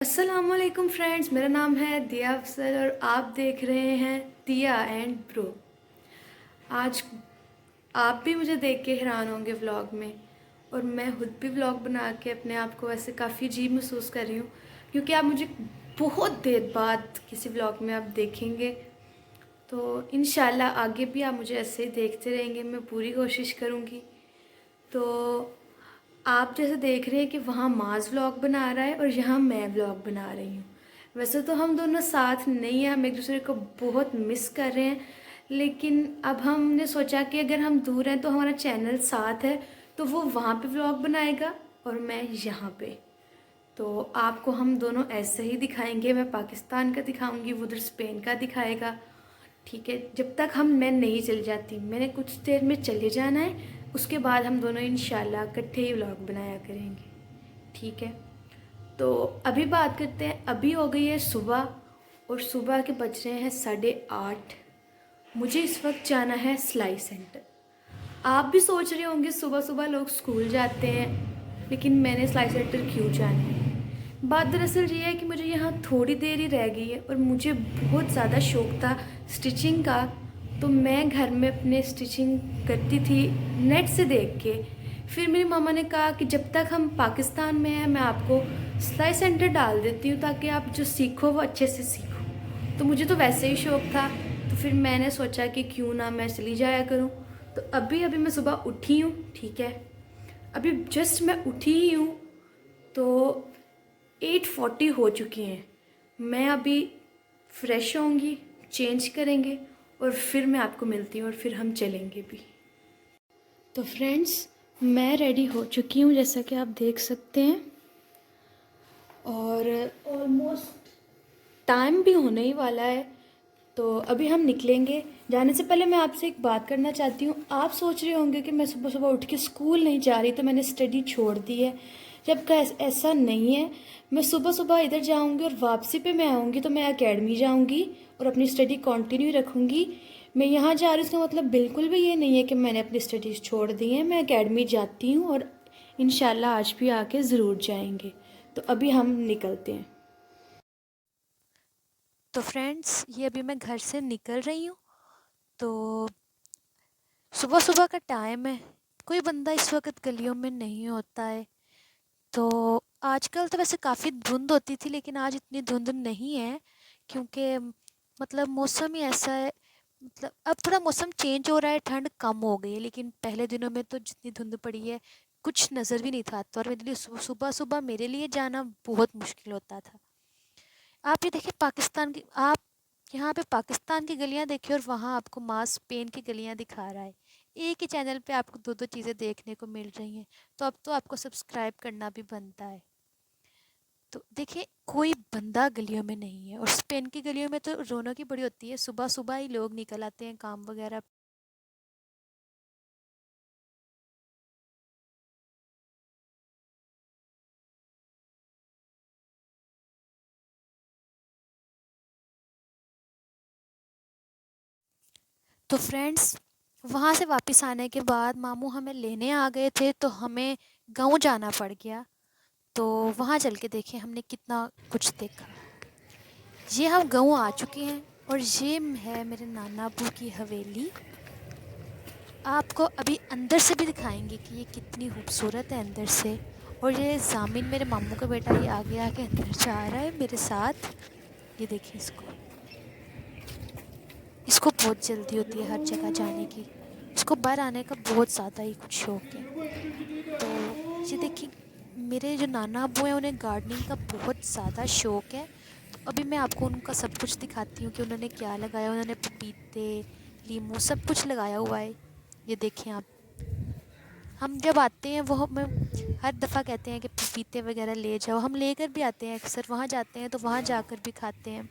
अस्सलाम वालेकुम फ्रेंड्स, मेरा नाम है दिया अफसर और आप देख रहे हैं दिया एंड ब्रो। आज आप भी मुझे देख के हैरान होंगे व्लॉग में, और मैं खुद भी व्लॉग बना के अपने आप को ऐसे काफ़ी अजीब महसूस कर रही हूँ, क्योंकि आप मुझे बहुत देर बाद किसी व्लॉग में आप देखेंगे। तो इंशाल्लाह आगे भी आप मुझे ऐसे ही देखते रहेंगे, मैं पूरी कोशिश करूँगी। तो आप जैसे देख रहे हैं कि वहाँ माज व्लॉग बना रहा है और यहाँ मैं व्लॉग बना रही हूँ। वैसे तो हम दोनों साथ नहीं हैं, हम एक दूसरे को बहुत मिस कर रहे हैं, लेकिन अब हमने सोचा कि अगर हम दूर हैं तो हमारा चैनल साथ है, तो वो वहाँ पे व्लॉग बनाएगा और मैं यहाँ पे। तो आपको हम दोनों ऐसे ही दिखाएंगे, मैं पाकिस्तान का दिखाऊंगी, वो उधर स्पेन का दिखाएगा। ठीक है, जब तक मैं नहीं चली जाती, मैंने कुछ देर में चले जाना है, उसके बाद हम दोनों इंशाल्लाह इकट्ठे ही व्लॉग बनाया करेंगे। ठीक है, तो अभी बात करते हैं। अभी हो गई है सुबह, और सुबह के बज रहे हैं 8:30। मुझे इस वक्त जाना है सिलाई सेंटर। आप भी सोच रहे होंगे सुबह सुबह लोग स्कूल जाते हैं, लेकिन मैंने सिलाई सेंटर क्यों जाना है। बात दरअसल ये है कि मुझे यहाँ थोड़ी देर ही रह गई है और मुझे बहुत ज़्यादा शौक़ था स्टिचिंग का। तो मैं घर में अपने स्टिचिंग करती थी नेट से देख के। फिर मेरी मामा ने कहा कि जब तक हम पाकिस्तान में हैं मैं आपको सिलाई सेंटर डाल देती हूँ, ताकि आप जो सीखो वो अच्छे से सीखो। तो मुझे तो वैसे ही शौक़ था, तो फिर मैंने सोचा कि क्यों ना मैं चली जाया करूँ। तो अभी अभी मैं सुबह उठी हूँ। ठीक है, अभी जस्ट मैं उठी ही हूँ, तो 8:40 हो चुकी हैं। मैं अभी फ्रेश होंगी, चेंज करेंगे, और फिर मैं आपको मिलती हूँ और फिर हम चलेंगे भी। तो फ्रेंड्स, मैं रेडी हो चुकी हूँ जैसा कि आप देख सकते हैं, और ऑलमोस्ट टाइम भी होने ही वाला है। तो अभी हम निकलेंगे। जाने से पहले मैं आपसे एक बात करना चाहती हूँ। आप सोच रहे होंगे कि मैं सुबह सुबह उठ के स्कूल नहीं जा रही, तो मैंने स्टडी छोड़ दी है। जबकि ऐसा नहीं है। मैं सुबह सुबह इधर जाऊँगी और वापसी पे मैं आऊँगी तो मैं एकेडमी जाऊँगी और अपनी स्टडी कंटिन्यू रखूँगी। मैं यहाँ जा रही हूँ, इसका मतलब बिल्कुल भी ये नहीं है कि मैंने अपनी स्टडीज़ छोड़ दी हैं। मैं एकेडमी जाती हूँ और इंशाल्लाह आज भी आके ज़रूर जाएंगे। तो अभी हम निकलते हैं। तो फ्रेंड्स, ये अभी मैं घर से निकल रही हूँ। तो सुबह सुबह का टाइम है, कोई बंदा इस वक्त गलियों में नहीं होता है। तो आजकल तो वैसे काफ़ी धुंध होती थी, लेकिन आज इतनी धुंध नहीं है, क्योंकि मतलब मौसम ही ऐसा है। मतलब अब थोड़ा मौसम चेंज हो रहा है, ठंड कम हो गई है, लेकिन पहले दिनों में तो जितनी धुंध पड़ी है कुछ नज़र भी नहीं था। तो और मेरे लिए सुबह सुबह मेरे लिए जाना बहुत मुश्किल होता था। आप ये देखिए पाकिस्तान की, आप यहाँ पे पाकिस्तान की गलियाँ देखिए और वहाँ आपको मास स्पेन की गलियाँ दिखा रहा है। एक ही चैनल पे आपको दो दो चीज़ें देखने को मिल रही हैं। तो अब तो आपको सब्सक्राइब करना भी बनता है। तो देखिए कोई बंदा गलियों में नहीं है, और स्पेन की गलियों में तो रौनक ही बड़ी होती है। सुबह सुबह ही लोग निकल आते हैं काम वगैरह। तो फ्रेंड्स, वहाँ से वापस आने के बाद मामू हमें लेने आ गए थे, तो हमें गाँव जाना पड़ गया। तो वहाँ चल के देखें हमने कितना कुछ देखा। ये हम गाँव आ चुके हैं, और ये है मेरे नाना अब्बू की हवेली। आपको अभी अंदर से भी दिखाएंगे कि ये कितनी खूबसूरत है अंदर से। और ये जामिन मेरे मामू का बेटा, ये आगे आके अंदर जा रहा है मेरे साथ। ये देखिए इसको, इसको बहुत जल्दी होती है हर जगह जाने की। इसको बाहर आने का बहुत ज़्यादा ही कुछ शौक है। तो ये देखिए, मेरे जो नाना अब्बू हैं उन्हें गार्डनिंग का बहुत ज़्यादा शौक है। तो अभी मैं आपको उनका सब कुछ दिखाती हूँ कि उन्होंने क्या लगाया। उन्होंने पपीते, लीमू सब कुछ लगाया हुआ है। ये देखें आप, हम जब आते हैं वो हमें हर दफ़ा कहते हैं कि पपीते वगैरह ले जाओ। हम लेकर भी आते हैं, अक्सर वहाँ जाते हैं तो वहाँ जाकर भी खाते हैं।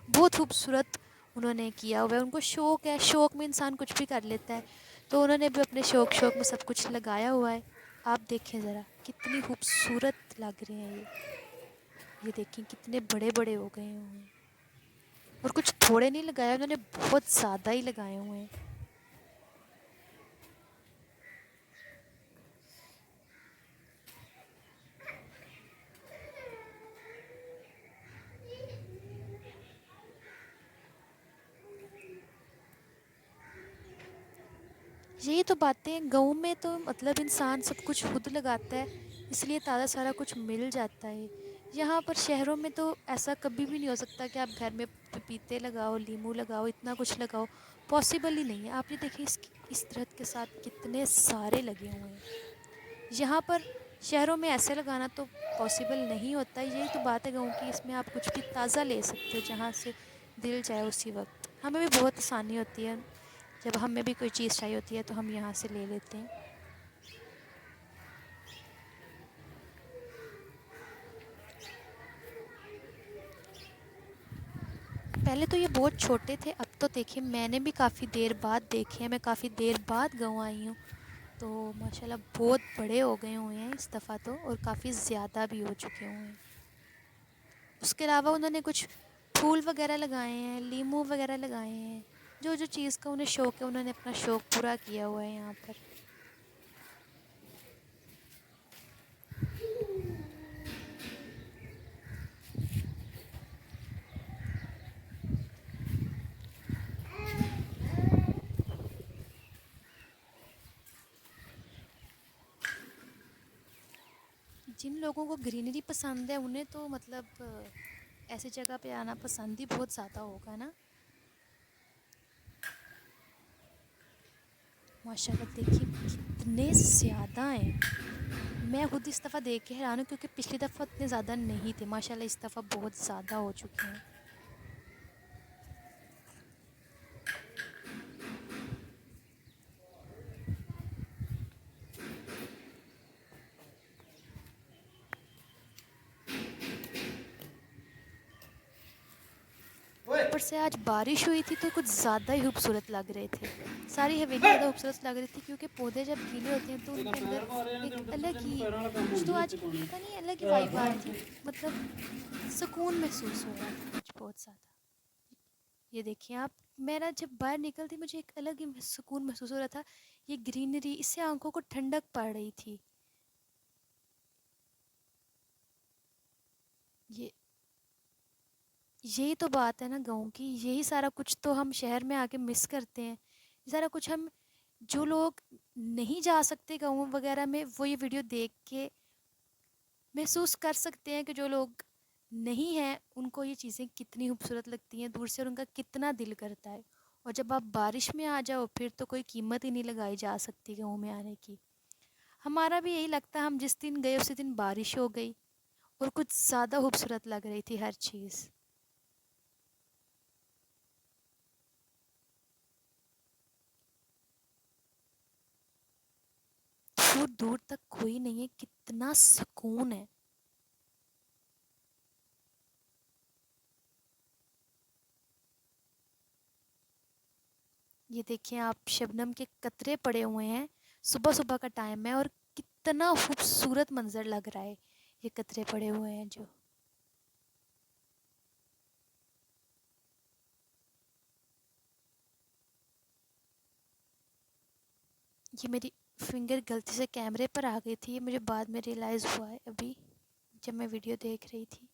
बहुत खूबसूरत उन्होंने किया हुआ है। उनको शौक़ है, शौक़ में इंसान कुछ भी कर लेता है। तो उन्होंने भी अपने शौक़ में सब कुछ लगाया हुआ है। आप देखें ज़रा कितनी खूबसूरत लग रहे हैं ये देखें कितने बड़े बड़े हो गए हुए हैं। और कुछ थोड़े नहीं लगाए उन्होंने, बहुत ज़्यादा ही लगाए हुए हैं। یہی تو باتیں، گاؤں میں تو مطلب انسان سب کچھ خود لگاتا ہے، اس لیے تازہ سارا کچھ مل جاتا ہے۔ یہاں پر شہروں میں تو ایسا کبھی بھی نہیں ہو سکتا کہ آپ گھر میں پپیتے لگاؤ، لیموں لگاؤ، اتنا کچھ لگاؤ، پاسبل ہی نہیں ہے۔ آپ یہ دیکھیں اس درخت کے ساتھ کتنے سارے لگے ہوئے ہیں۔ یہاں پر شہروں میں ایسے لگانا تو پاسبل نہیں ہوتا ہے۔ یہی تو بات ہے گاؤں کی، اس میں آپ کچھ بھی تازہ لے سکتے ہو جہاں سے دل جائے اسی وقت۔ ہمیں بھی بہت آسانی ہوتی ہے، جب ہمیں بھی کوئی چیز چاہیے ہوتی ہے تو ہم یہاں سے لے لیتے ہیں۔ پہلے تو یہ بہت چھوٹے تھے، اب تو دیکھیں میں نے بھی کافی دیر بعد دیکھے ہیں، میں کافی دیر بعد گاؤں آئی ہوں، تو ماشاءاللہ بہت بڑے ہو گئے ہوئے ہیں اس دفعہ تو، اور کافی زیادہ بھی ہو چکے ہوئے ہیں۔ اس کے علاوہ انہوں نے کچھ پھول وغیرہ لگائے ہیں، لیموں وغیرہ لگائے ہیں، جو جو چیز کا انہیں شوق ہے انہوں نے اپنا شوق پورا کیا ہوا ہے یہاں پر۔ جن لوگوں کو گرینری پسند ہے انہیں تو مطلب ایسی جگہ پہ آنا پسند ہی بہت زیادہ ہوگا نا۔ ماشاءاللہ دیکھیں کتنے زیادہ ہیں، میں خود اس دفعہ دیکھ کے حیران ہوں، کیونکہ پچھلی دفعہ اتنے زیادہ نہیں تھے، ماشاءاللہ اس دفعہ بہت زیادہ ہو چکے ہیں۔ اوپر سے آج بارش ہوئی تھی تو کچھ زیادہ ہی خوبصورت لگ رہے تھے، ساری حویلی زیادہ خوبصورت لگ رہی تھی، کیونکہ پودے جب گیلے ہوتے ہیں تو ان کے اندر ایک الگ ہی کچھ، تو آج پتہ نہیں الگ ہی وائب آ رہی تھی، مطلب سکون محسوس ہو رہا تھا کچھ بہت زیادہ۔ یہ دیکھیں آپ، میرا جب باہر نکلتی مجھے ایک الگ ہی سکون محسوس ہو رہا تھا، یہ گرینری اس سے آنکھوں کو ٹھنڈک پڑ رہی تھی۔ یہ یہی تو بات ہے نا گاؤں کی، یہی سارا کچھ تو ہم شہر میں آ کے مس کرتے ہیں۔ یہ سارا کچھ ہم، جو لوگ نہیں جا سکتے گاؤں وغیرہ میں، وہ یہ ویڈیو دیکھ کے محسوس کر سکتے ہیں کہ جو لوگ نہیں ہیں ان کو یہ چیزیں کتنی خوبصورت لگتی ہیں دور سے، اور ان کا کتنا دل کرتا ہے۔ اور جب آپ بارش میں آ جاؤ پھر تو کوئی قیمت ہی نہیں لگائی جا سکتی گاؤں میں آنے کی۔ ہمارا بھی یہی لگتا ہے، ہم جس دن گئے اسی دن بارش ہو گئی، اور کچھ زیادہ خوبصورت لگ رہی تھی ہر چیز۔ دور دور تک کوئی نہیں ہے، کتنا سکون ہے۔ یہ دیکھیں آپ، شبنم کے قطرے پڑے ہوئے ہیں، صبح صبح کا ٹائم ہے اور کتنا خوبصورت منظر لگ رہا ہے، یہ قطرے پڑے ہوئے ہیں جو۔ یہ میری فنگر غلطی سے کیمرے پر آ گئی تھی، یہ مجھے بعد میں ریئلائز ہوا ہے ابھی جب میں ویڈیو دیکھ رہی تھی۔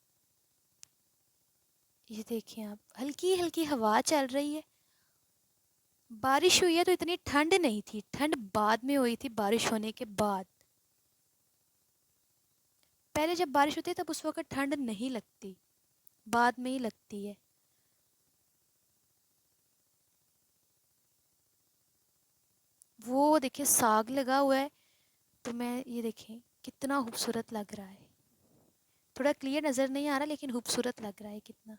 یہ دیکھیں آپ، ہلکی ہلکی ہوا چل رہی ہے، بارش ہوئی ہے تو اتنی ٹھنڈ نہیں تھی، ٹھنڈ بعد میں ہوئی تھی بارش ہونے کے بعد۔ پہلے جب بارش ہوتی ہے تب اس وقت ٹھنڈ نہیں لگتی، بعد میں ہی لگتی ہے۔ وہ دیکھیں ساگ لگا ہوا ہے، تو میں یہ دیکھیں کتنا خوبصورت لگ رہا ہے، تھوڑا کلیئر نظر نہیں آ رہا لیکن خوبصورت لگ رہا ہے کتنا۔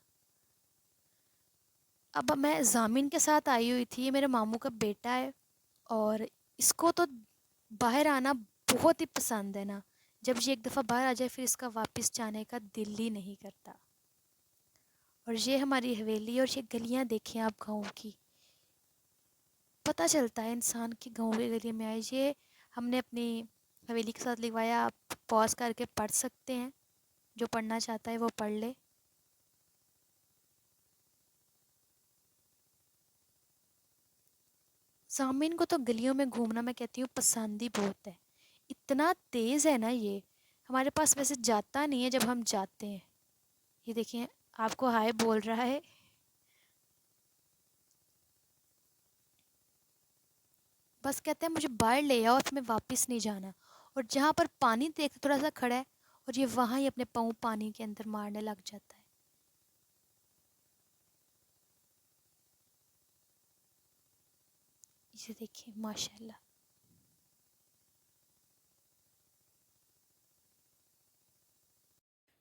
اب میں ضامن کے ساتھ آئی ہوئی تھی، یہ میرے ماموں کا بیٹا ہے، اور اس کو تو باہر آنا بہت ہی پسند ہے نا، جب یہ ایک دفعہ باہر آ جائے پھر اس کا واپس جانے کا دل ہی نہیں کرتا۔ اور یہ ہماری حویلی اور یہ گلیاں دیکھیں آپ گاؤں کی، پتہ چلتا ہے انسان کی گاؤں کے گلی میں آئے۔ یہ ہم نے اپنی حویلی کے ساتھ لکھوایا، آپ پاز کر کے پڑھ سکتے ہیں، جو پڑھنا چاہتا ہے وہ پڑھ لے۔ سامعین کو تو گلیوں میں گھومنا میں کہتی ہوں پسند ہی بہت ہے، اتنا تیز ہے نا یہ، ہمارے پاس ویسے جاتا نہیں ہے جب ہم جاتے ہیں۔ یہ دیکھیں آپ کو ہائے بول رہا ہے۔ بس کہتے ہیں مجھے باہر لے آؤ، اس میں واپس نہیں جانا، اور جہاں پر پانی دیکھ تھوڑا سا کھڑا ہے اور یہ وہاں ہی اپنے پاؤں پانی کے اندر مارنے لگ جاتا ہے۔ یہ دیکھیں ماشاء اللہ۔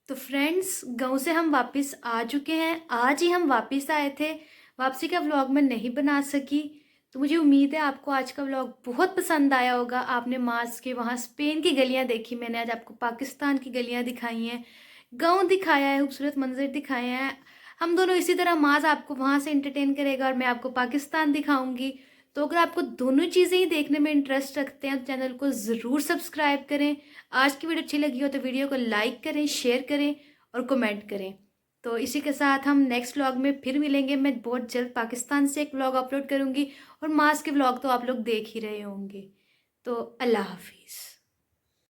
تو فرینڈس، گاؤں سے ہم واپس آ چکے ہیں، آج ہی ہم واپس آئے تھے، واپسی کا ولاگ میں نہیں بنا سکی۔ تو مجھے امید ہے آپ کو آج کا ولاگ بہت پسند آیا ہوگا۔ آپ نے مارس کے وہاں اسپین کی گلیاں دیکھی، میں نے آج آپ کو پاکستان کی گلیاں دکھائی ہیں، گاؤں دکھایا ہے، خوبصورت منظر دکھائے ہیں۔ ہم دونوں اسی طرح، ماز آپ کو وہاں سے انٹرٹین کرے گا اور میں آپ کو پاکستان دکھاؤں گی۔ تو اگر آپ کو دونوں چیزیں ہی دیکھنے میں انٹرسٹ رکھتے ہیں تو چینل کو ضرور سبسکرائب کریں۔ آج کی ویڈیو اچھی لگی ہو تو ویڈیو کو لائک کریں، شیئر کریں اور کمنٹ کریں۔ تو اسی کے ساتھ ہم نیکسٹ ولاگ میں پھر ملیں گے۔ میں بہت جلد پاکستان سے ایک ولاگ اپلوڈ کروں گی، اور ماس کے ولاگ تو آپ لوگ دیکھ ہی رہے ہوں گے۔ تو اللہ حافظ۔